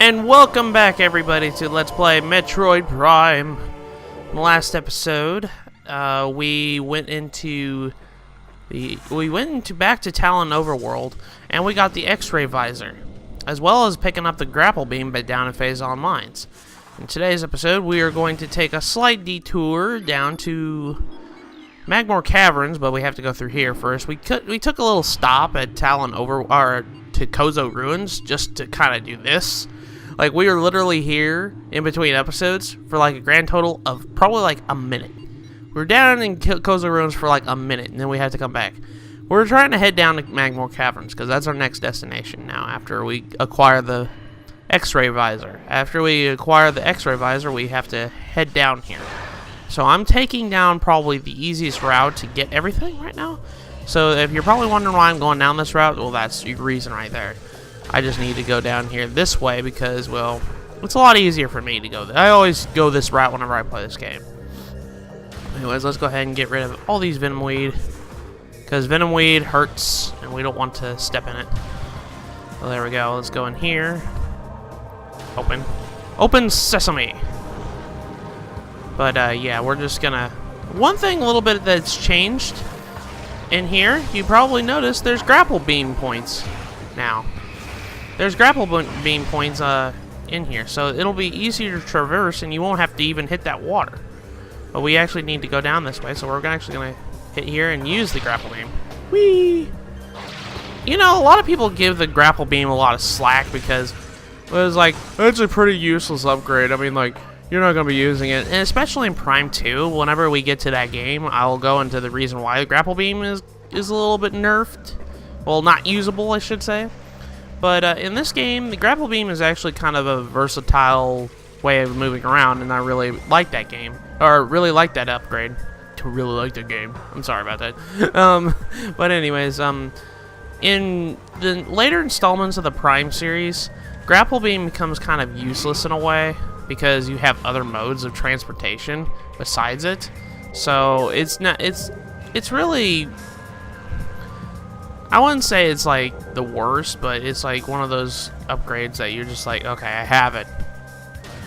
And welcome back, everybody, to Let's Play Metroid Prime. In the last episode, we went back to Talon Overworld, and we got the X-ray visor, as well as picking up the grapple beam but down in Phazon Mines. In today's episode, we are going to take a slight detour down to Magmore Caverns, but we have to go through here first. We took a little stop at to Chozo Ruins just to kind of do this. Like, we were literally here in between episodes for like a grand total of probably like a minute. We were down in Chozo Ruins for like a minute, and then we had to come back. We're trying to head down to Magmore Caverns, because that's our next destination now, after we acquire the X-ray visor. After we acquire the X-ray visor, we have to head down here. So I'm taking down probably the easiest route to get everything right now. So if you're probably wondering why I'm going down this route, well, that's your reason right there. I just need to go down here this way because, well, it's a lot easier for me to go. I always go this route whenever I play this game. Anyways, let's go ahead and get rid of all these venom weed, because venom weed hurts and we don't want to step in it. Well, there we go. Let's go in here. Open sesame. But yeah, we're just gonna... One thing a little bit that's changed in here, you probably noticed there's grapple beam points now. There's grapple beam points in here, so it'll be easier to traverse and you won't have to even hit that water. But we actually need to go down this way, so we're actually going to hit here and use the grapple beam. Whee! You know, a lot of people give the grapple beam a lot of slack because it was like, it's a pretty useless upgrade. I mean, like, you're not going to be using it. And especially in Prime 2, whenever we get to that game, I'll go into the reason why the grapple beam is a little bit nerfed. Well, not usable, I should say. But in this game, the grapple beam is actually kind of a versatile way of moving around, and I really like that game. Or really like that upgrade. I really like the game. I'm sorry about that. But anyways, in the later installments of the Prime series, grapple beam becomes kind of useless in a way, because you have other modes of transportation besides it. So it's really, I wouldn't say it's like the worst, but it's like one of those upgrades that you're just like, okay, I have it.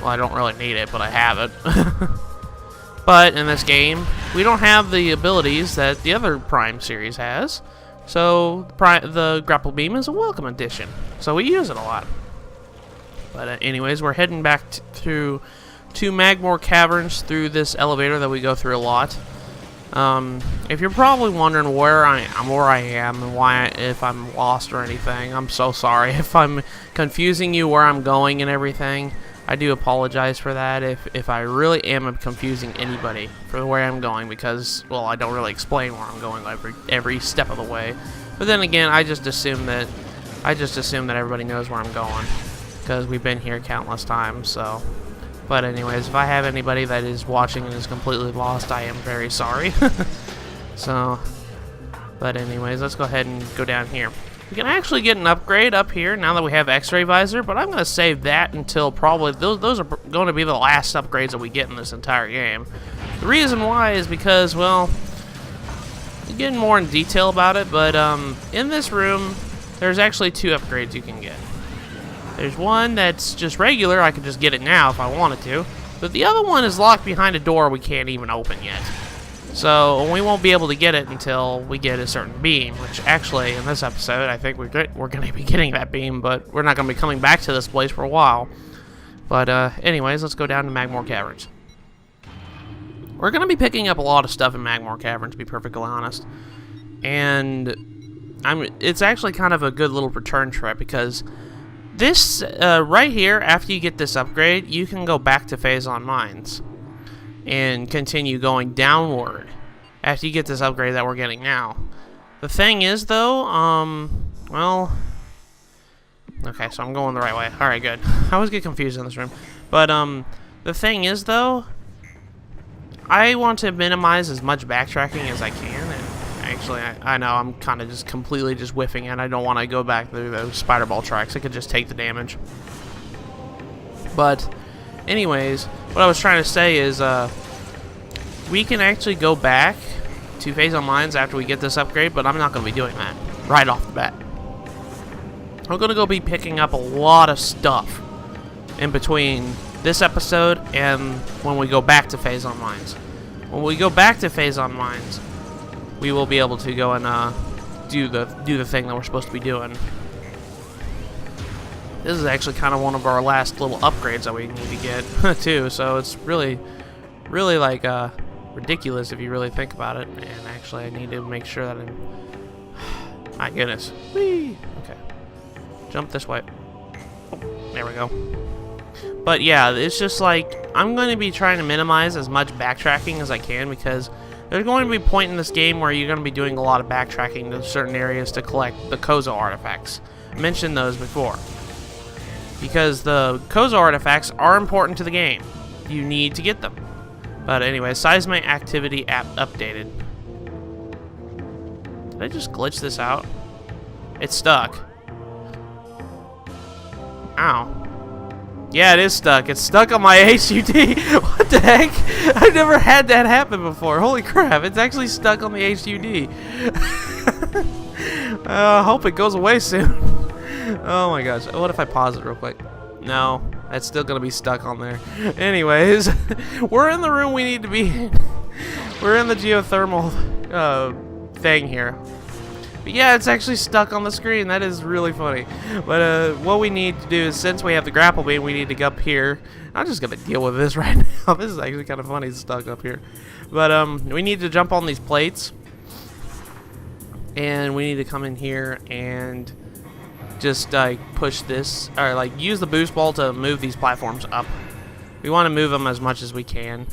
Well, I don't really need it, but I have it. But in this game, we don't have the abilities that the other Prime series has. So the grapple beam is a welcome addition. So we use it a lot. But anyways, we're heading back to Magmore Caverns through this elevator that we go through a lot. If you're probably wondering where I am and why, if I'm lost or anything, I'm so sorry if I'm confusing you where I'm going and everything. I do apologize for that if I really am confusing anybody for where I'm going, because, well, I don't really explain where I'm going every step of the way. But then again, I just assume that everybody knows where I'm going, because we've been here countless times. So, but anyways, if I have anybody that is watching and is completely lost, I am very sorry. So, but anyways, let's go ahead and go down here. We can actually get an upgrade up here now that we have X-ray visor, but I'm going to save that until probably those are going to be the last upgrades that we get in this entire game. The reason why is because, well, getting more in detail about it, but in this room, there's actually two upgrades you can get. There's one that's just regular, I could just get it now if I wanted to, but the other one is locked behind a door we can't even open yet. So we won't be able to get it until we get a certain beam, which actually in this episode I think we're going to be getting that beam, but we're not going to be coming back to this place for a while. But anyways, let's go down to Magmore Caverns. We're going to be picking up a lot of stuff in Magmore Cavern, to be perfectly honest. And it's actually kind of a good little return trip, because this, right here, after you get this upgrade, you can go back to Phazon Mines and continue going downward after you get this upgrade that we're getting now. The thing is, though, well, okay, so I'm going the right way. Alright, good. I always get confused in this room. But, the thing is, though, I want to minimize as much backtracking as I can, and actually, I know I'm kind of just completely just whiffing it. I don't want to go back through those spider ball tracks. I could just take the damage. But anyways, what I was trying to say is, we can actually go back to Phazon Mines after we get this upgrade, but I'm not going to be doing that right off the bat. I'm going to go be picking up a lot of stuff in between this episode and when we go back to Phase on Mines. When we go back to Phase on Mines, we will be able to go and do the thing that we're supposed to be doing. This is actually kind of one of our last little upgrades that we need to get too. So it's really like ridiculous if you really think about it. And actually, I need to make sure that I'm. My goodness. Whee! Okay. Jump this way. Oh, there we go. But yeah, it's just like I'm going to be trying to minimize as much backtracking as I can, because there's going to be a point in this game where you're going to be doing a lot of backtracking to certain areas to collect the Chozo Artifacts. I mentioned those before. Because the Chozo Artifacts are important to the game. You need to get them. But anyway, Seismic Activity app updated. Did I just glitch this out? It's stuck. Ow. Yeah, it is stuck. It's stuck on my HUD. What the heck? I've never had that happen before. Holy crap, it's actually stuck on the HUD. I hope it goes away soon. Oh my gosh. What if I pause it real quick? No, that's still going to be stuck on there. Anyways, we're in the room we need to be in. We're in the geothermal thing here. But yeah, it's actually stuck on the screen. That is really funny. But what we need to do is, since we have the grapple beam, we need to go up here. I'm just going to deal with this right now. This is actually kind of funny. It's stuck up here. But we need to jump on these plates. And we need to come in here and just push this, or like use the boost ball to move these platforms up. We want to move them as much as we can.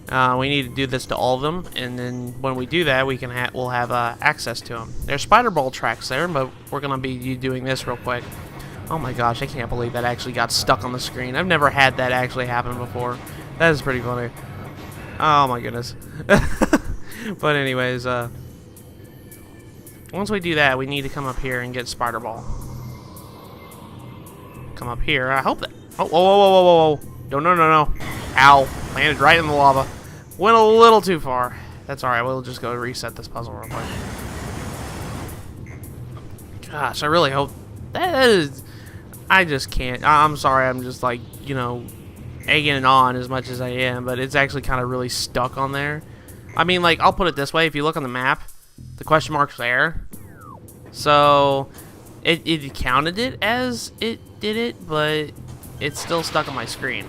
We need to do this to all of them, and then when we do that, we can we'll have access to them. There's spider ball tracks there, but we're gonna be doing this real quick. Oh my gosh, I can't believe that actually got stuck on the screen. I've never had that actually happen before. That is pretty funny. Oh my goodness. But anyways, once we do that, we need to come up here and get spider ball. Come up here. I hope that. Oh, whoa, whoa, whoa, whoa, whoa! No! Ow! Landed right in the lava. Went a little too far. That's alright, we'll just go reset this puzzle real quick. Gosh, I really hope that is. I just can't. I'm sorry, I'm just like, you know, egging it on as much as I am, but it's actually kind of really stuck on there. I mean, like, I'll put it this way: if you look on the map, the question mark's there. So, it counted it as it did it, but it's still stuck on my screen.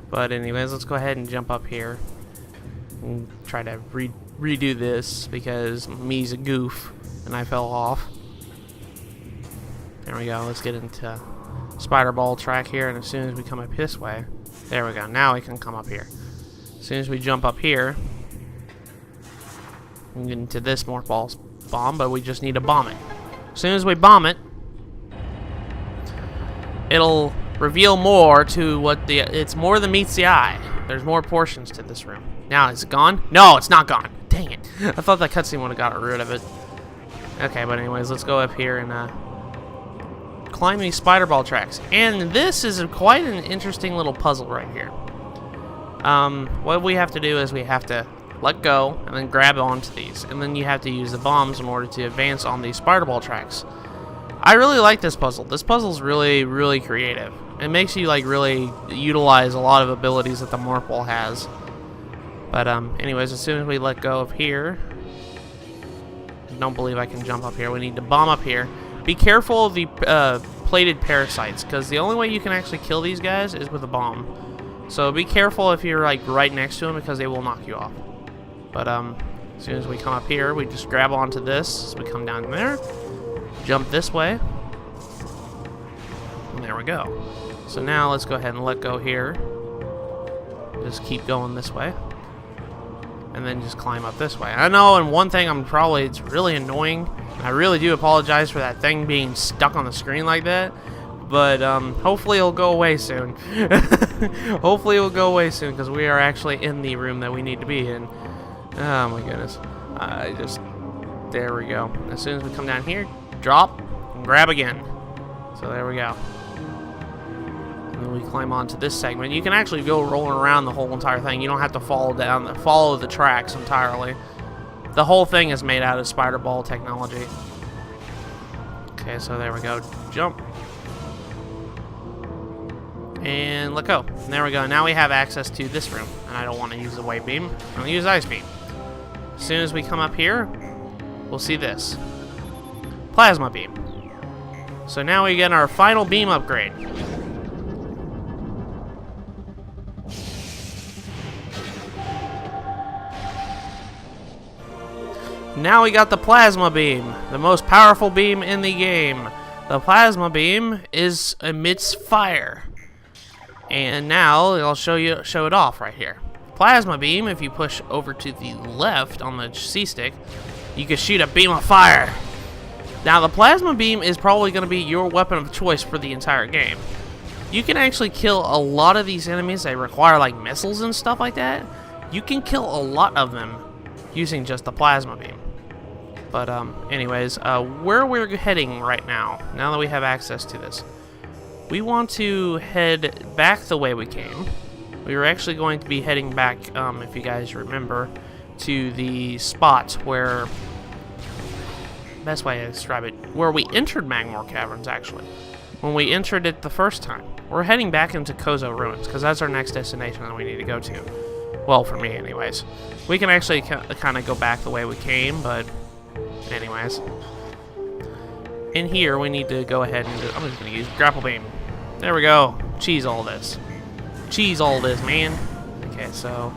But anyways, let's go ahead and jump up here and try to redo this, because me's a goof and I fell off. There we go. Let's get into spider ball track here, and as soon as we come up this way, there we go. Now we can come up here. As soon as we jump up here, we can get into this more balls bomb, but we just need to bomb it. As soon as we bomb it, it'll reveal more to what it's more than meets the eye. There's more portions to this room. Now, is it gone? No, it's not gone. Dang it. I thought that cutscene would have got rid of it. Okay, but anyways, let's go up here and climb these spider ball tracks. And this is quite an interesting little puzzle right here. What we have to do is we have to let go and then grab onto these. And then you have to use the bombs in order to advance on these spider ball tracks. I really like this puzzle. This puzzle's really, really creative. It makes you like really utilize a lot of abilities that the morph ball has. But anyways, as soon as we let go of here, I don't believe I can jump up here. We need to bomb up here. Be careful of the plated parasites, because the only way you can actually kill these guys is with a bomb. So be careful if you're like right next to them, because they will knock you off. But as soon as we come up here, we just grab onto this. So we come down there. Jump this way, and there we go. So now let's go ahead and let go here. Just keep going this way, and then just climb up this way. I know, and one thing it's really annoying. I really do apologize for that thing being stuck on the screen like that, but hopefully it'll go away soon. Hopefully it will go away soon, because we are actually in the room that we need to be in. Oh my goodness. There we go. As soon as we come down here, drop and grab again. So there we go. And then we climb onto this segment. You can actually go rolling around the whole entire thing. You don't have to follow the tracks entirely. The whole thing is made out of spider ball technology. Okay, so there we go. Jump. And let go. And there we go. Now we have access to this room. And I don't want to use the wave beam. I'm going to use ice beam. As soon as we come up here, we'll see this. Plasma beam. So now we get our final beam upgrade. Now we got the plasma beam, the most powerful beam in the game. The plasma beam emits fire. And now I'll show it off right here. Plasma beam, if you push over to the left on the C-stick, you can shoot a beam of fire. Now the plasma beam is probably going to be your weapon of choice for the entire game. You can actually kill a lot of these enemies that require like missiles and stuff like that. You can kill a lot of them using just the plasma beam. But anyways, where we're heading right now that we have access to this, we want to head back the way we came. We were actually going to be heading back, if you guys remember, to the spot where, best way to describe it, where we entered Magmore Caverns, actually. When we entered it the first time. We're heading back into Chozo Ruins, because that's our next destination that we need to go to. Well, for me, anyways. We can actually kind of go back the way we came, but anyways. In here, we need to go ahead and I'm just going to use grapple beam. There we go. Cheese all this. Cheese all this, man. Okay, so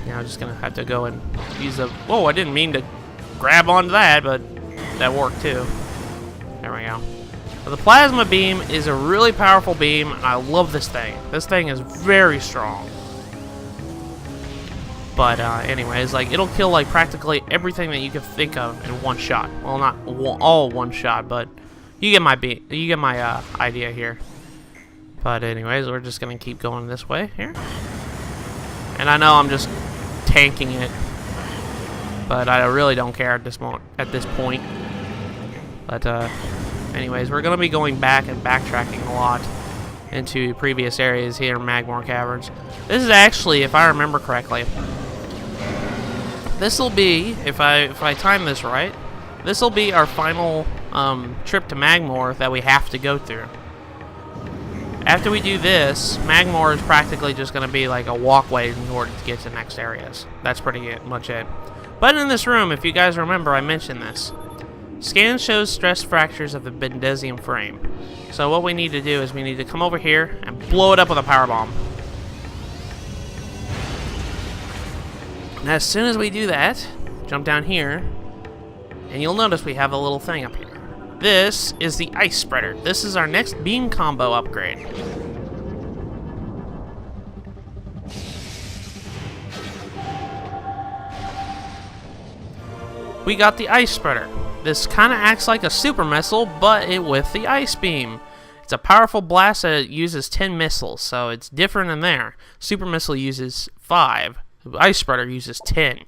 now I'm just going to have to go and use the... Whoa, I didn't mean to grab onto that, but that worked too. There we go. But the plasma beam is a really powerful beam, and I love this thing. This thing is very strong. But anyways, like it'll kill like practically everything that you can think of in one shot. Well, not all one shot, but you get my idea here. But anyways, we're just gonna keep going this way here. And I know I'm just tanking it, but I really don't care at this point. But anyways, we're gonna be going back and backtracking a lot into previous areas here in Magmore Caverns. This is actually, if I remember correctly, this will be, if I time this right, this will be our final trip to Magmore that we have to go through. After we do this, Magmore is practically just going to be like a walkway in order to get to the next areas. That's pretty much it. But in this room, if you guys remember, I mentioned this. Scan shows stress fractures of the Bendesium frame. So what we need to do is we need to come over here and blow it up with a power bomb. And as soon as we do that, jump down here, and you'll notice we have a little thing up here. This is the ice spreader. This is our next beam combo upgrade. We got the ice spreader. This kind of acts like a super missile, but with the ice beam. It's a powerful blast that uses 10 missiles, so it's different in there. Super missile uses 5. Ice spreader uses 10.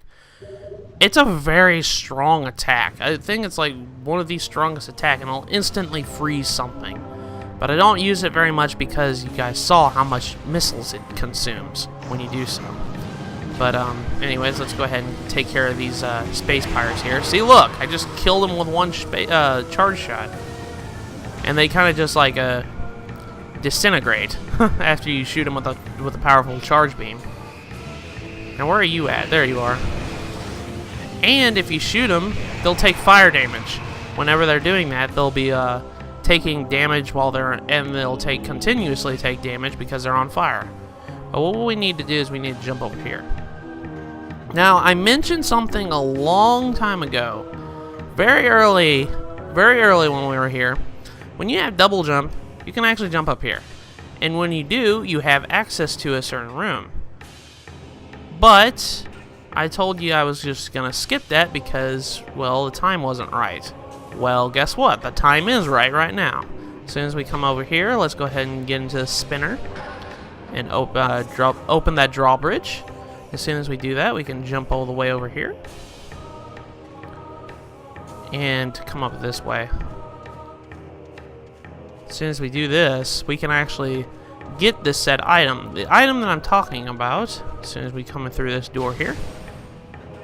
It's a very strong attack. I think it's like one of the strongest attacks, and it'll instantly freeze something. But I don't use it very much because you guys saw how much missiles it consumes when you do so. But anyways, let's go ahead and take care of these space pirates here. See, look, I just killed them with one charge shot, and they kind of just like disintegrate after you shoot them with a powerful charge beam. Now, where are you at? There you are. And if you shoot them, they'll take fire damage. Whenever they're doing that, they'll be taking damage and they'll continuously take damage because they're on fire. But what we need to do is we need to jump over here. Now, I mentioned something a long time ago, very early when we were here. When you have double jump, you can actually jump up here. And when you do, you have access to a certain room. But I told you I was just going to skip that because, well, the time wasn't right. Well, guess what? The time is right now. As soon as we come over here, let's go ahead and get into the spinner and open that drawbridge. As soon as we do that, we can jump all the way over here and come up this way. As soon as we do this, we can actually get this said item. The item that I'm talking about, as soon as we come in through this door here,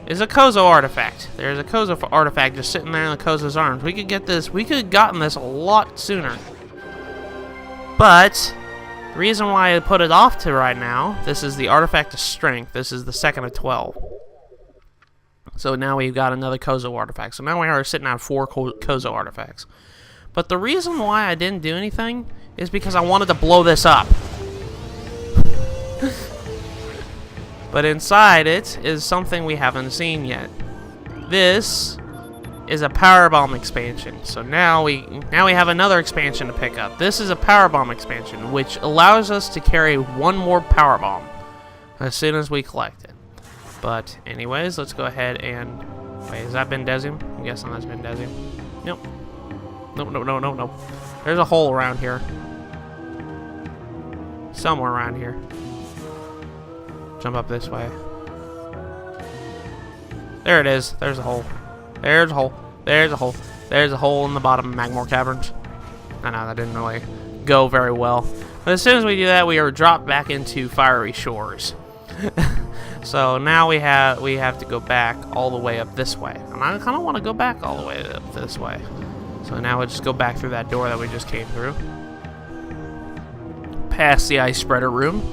is a Chozo Artifact. There's a Chozo Artifact just sitting there in the Chozo's arms. We could get this, we could have gotten this a lot sooner. But The reason why I put it off to right now, this is the Artifact of Strength. This is the second of 12. So now we've got another Chozo Artifact. So now we are sitting at 4 Chozo Artifacts. But the reason why I didn't do anything is because I wanted to blow this up. But inside it is something we haven't seen yet. This is a power bomb expansion. So now we have another expansion to pick up. This is a power bomb expansion, which allows us to carry one more power bomb as soon as we collect it. But anyways, let's go ahead and wait. Has that been Desium? I'm guessing that's been Desium. Nope. Nope. There's a hole around here. Somewhere around here. Jump up this way. There it is. There's a hole. There's a hole. There's a hole. There's a hole in the bottom of Magmore Caverns. I know that didn't really go very well. But as soon as we do that, we are dropped back into Fiery Shores. So now we have to go back all the way up this way. And I kind of want to go back all the way up this way. So now we'll just go back through that door that we just came through. Past the ice spreader room.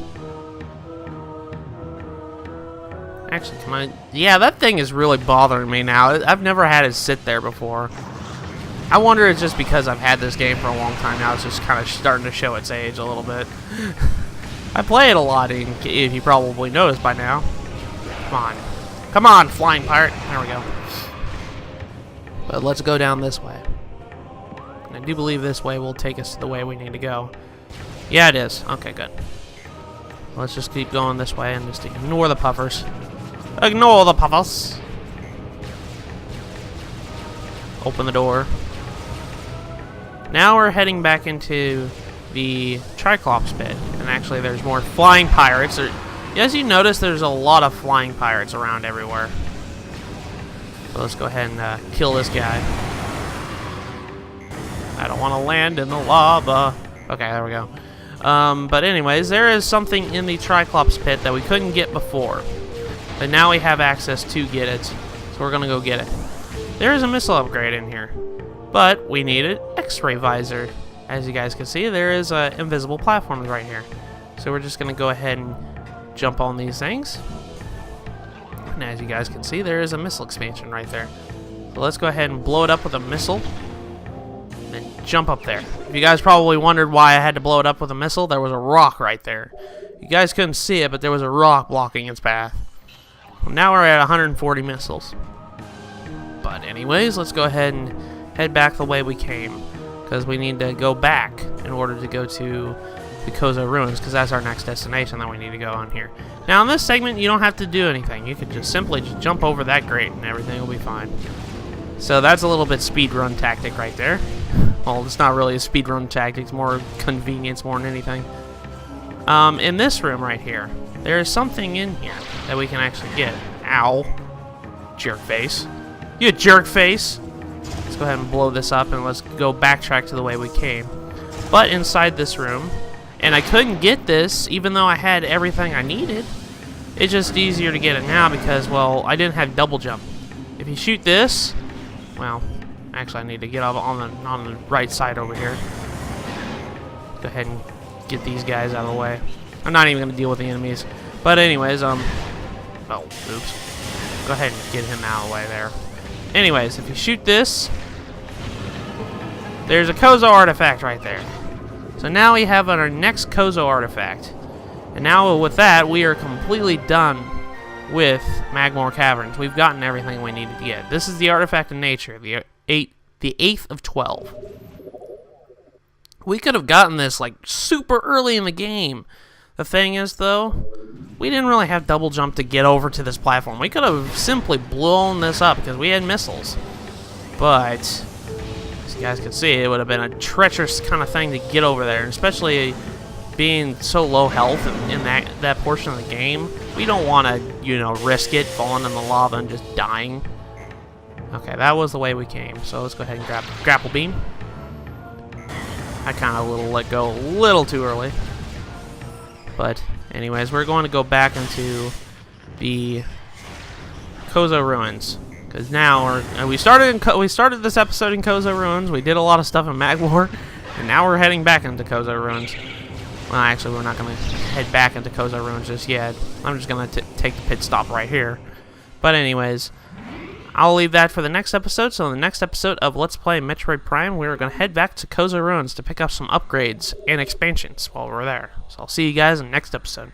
Actually, come on. Yeah, that thing is really bothering me now. I've never had it sit there before. I wonder if it's just because I've had this game for a long time now. It's just kind of starting to show its age a little bit. I play it a lot, if you probably noticed by now. Come on. Come on, flying pirate. There we go. But let's go down this way. I do believe this way will take us to the way we need to go. Yeah, it is. Okay, good. Let's just keep going this way and just ignore the puffers. Ignore the puffers. Open the door. Now we're heading back into the Triclops pit. And actually, there's more flying pirates. As you notice, there's a lot of flying pirates around everywhere. So let's go ahead and kill this guy. I don't want to land in the lava. Okay, there we go. But anyways, there is something in the Triclops pit that we couldn't get before. But now we have access to get it. So we're going to go get it. There is a missile upgrade in here. But we need an X-ray visor. As you guys can see, there is invisible platforms right here. So we're just going to go ahead and jump on these things. And as you guys can see, there is a missile expansion right there. So let's go ahead and blow it up with a missile. And jump up there. If you guys probably wondered why I had to blow it up with a missile, there was a rock right there. You guys couldn't see it, but there was a rock blocking its path. Well, now we're at 140 missiles. But anyways, let's go ahead and head back the way we came. Because we need to go back in order to go to the Chozo Ruins, because that's our next destination that we need to go on here. Now in this segment, you don't have to do anything. You can just simply jump over that grate and everything will be fine. So that's a little bit speedrun tactic right there. Well, it's not really a speedrun tactic, it's more convenience more than anything. In this room right here, there is something in here that we can actually get. Ow. Jerk face. You jerk face! Let's go ahead and blow this up and let's go backtrack to the way we came. But inside this room, and I couldn't get this even though I had everything I needed. It's just easier to get it now because, well, I didn't have double jump. If you shoot this, well, actually I need to get up on the right side over here. Go ahead and get these guys out of the way. I'm not even going to deal with the enemies. But anyways, oh, oops. Go ahead and get him out of the way there. Anyways, if you shoot this, there's a Chozo Artifact right there. So now we have our next Chozo Artifact. And now with that, we are completely done with Magmore Caverns. We've gotten everything we needed to get. This is the Artifact of Nature, the 8th of 12. We could have gotten this like super early in the game. The thing is, though, we didn't really have double jump to get over to this platform. We could have simply blown this up because we had missiles. But as you guys can see, it would have been a treacherous kind of thing to get over there, especially being so low health in that portion of the game. We don't want to, you know, risk it falling in the lava and just dying. Okay, that was the way we came. So let's go ahead and grab the grapple beam. I kind of let go a little too early. But anyways, we're going to go back into the Chozo Ruins because now we started this episode in Chozo Ruins. We did a lot of stuff in Magmore, and now we're heading back into Chozo Ruins. Well, actually, we're not going to head back into Chozo Ruins just yet. I'm just going to take the pit stop right here. But anyways, I'll leave that for the next episode. So in the next episode of Let's Play Metroid Prime, we're going to head back to Chozo Ruins to pick up some upgrades and expansions while we're there. So I'll see you guys in the next episode.